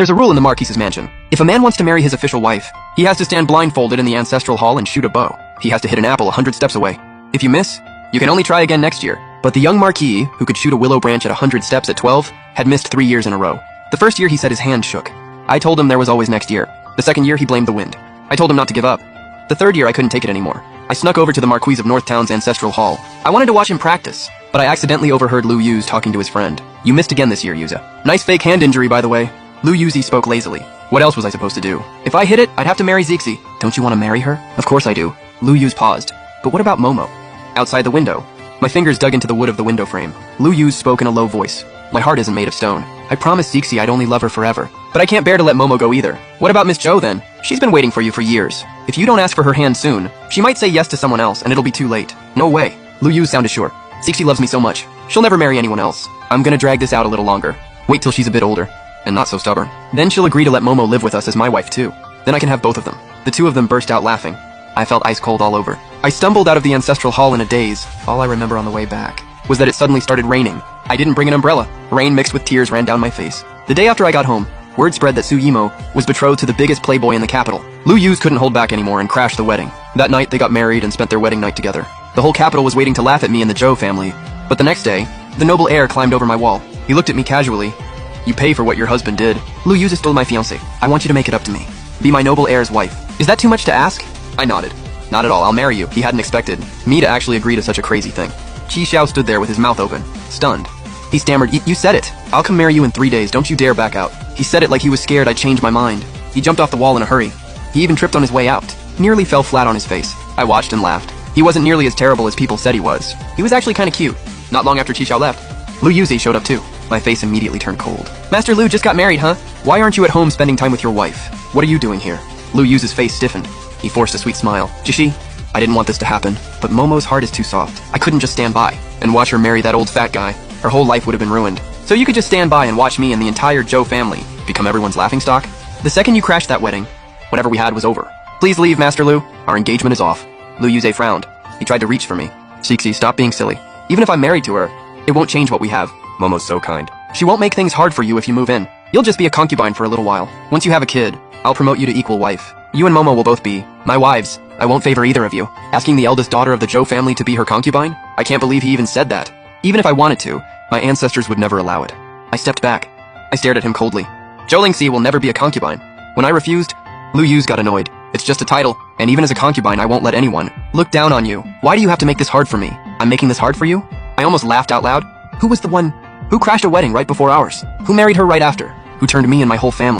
There's a rule in the Marquis's mansion. If a man wants to marry his official wife, he has to stand blindfolded in the ancestral hall and shoot a bow. He has to hit an apple 100 steps away. If you miss, you can only try again next year. But the young Marquis, who could shoot a willow branch at 100 steps at 12, had missed 3 years in a row. The first year he said his hand shook. I told him there was always next year. The second year he blamed the wind. I told him not to give up. The third year I couldn't take it anymore. I snuck over to the Marquis of Northtown's ancestral hall. I wanted to watch him practice, but I accidentally overheard Lu Yu's talking to his friend. You missed again this year, Yuza. Nice fake hand injury, by the way. Lu Yuzi spoke lazily. What else was I supposed to do? If I hit it, I'd have to marry Zixi. Don't you want to marry her? Of course I do. Lu Yuz paused. But what about Momo? Outside the window. My fingers dug into the wood of the window frame. Lu Yuz spoke in a low voice. My heart isn't made of stone. I promised Zixi I'd only love her forever. But I can't bear to let Momo go either. What about Miss Jo then? She's been waiting for you for years. If you don't ask for her hand soon, she might say yes to someone else and it'll be too late. No way. Lu Yuz sounded sure. Zixi loves me so much. She'll never marry anyone else. I'm gonna drag this out a little longer. Wait till she's a bit older. And not so stubborn. Then she'll agree to let Momo live with us as my wife too. Then I can have both of them. The two of them burst out laughing. I felt ice cold all over. I stumbled out of the ancestral hall in a daze. All I remember on the way back was that it suddenly started raining. I didn't bring an umbrella. Rain mixed with tears ran down my face. The day after I got home, word spread that Su Yimo was betrothed to the biggest playboy in the capital. Lu Yuz couldn't hold back anymore and crashed the wedding. That night they got married and spent their wedding night together. The whole capital was waiting to laugh at me and the Jo family. But the next day, the noble heir climbed over my wall. He looked at me casually. You pay for what your husband did. Lu Yuz is still my fiancé. I want you to make it up to me. Be my noble heir's wife. Is that too much to ask? I nodded. Not at all, I'll marry you. He hadn't expected me to actually agree to such a crazy thing. Qi Xiao stood there with his mouth open, stunned. He stammered, You said it. I'll come marry you in 3 days, don't you dare back out. He said it like he was scared I'd change my mind. He jumped off the wall in a hurry. He even tripped on his way out. Nearly fell flat on his face. I watched and laughed. He wasn't nearly as terrible as people said he was. He was actually kinda cute. Not long after Qi Xiao left, Lu Yuzi showed up too. My face immediately turned cold. Master Lu just got married, huh? Why aren't you at home spending time with your wife? What are you doing here? Lu Yuzi's face stiffened. He forced a sweet smile. Jishi, I didn't want this to happen, but Momo's heart is too soft. I couldn't just stand by and watch her marry that old fat guy. Her whole life would have been ruined. So you could just stand by and watch me and the entire Jo family become everyone's laughingstock? The second you crashed that wedding, whatever we had was over. Please leave, Master Lu. Our engagement is off. Lu Yuze frowned. He tried to reach for me. Zixi, stop being silly. Even if I'm married to her, it won't change what we have. Momo's so kind. She won't make things hard for you if you move in. You'll just be a concubine for a little while. Once you have a kid, I'll promote you to equal wife. You and Momo will both be my wives. I won't favor either of you. Asking the eldest daughter of the Jo family to be her concubine? I can't believe he even said that. Even if I wanted to, my ancestors would never allow it. I stepped back. I stared at him coldly. Jo Lingxi will never be a concubine. When I refused, Lu Yuz got annoyed. It's just a title, and even as a concubine I won't let anyone look down on you. Why do you have to make this hard for me? I'm making this hard for you? I almost laughed out loud. Who was the one who crashed a wedding right before ours? Who married her right after? Who turned me and my whole family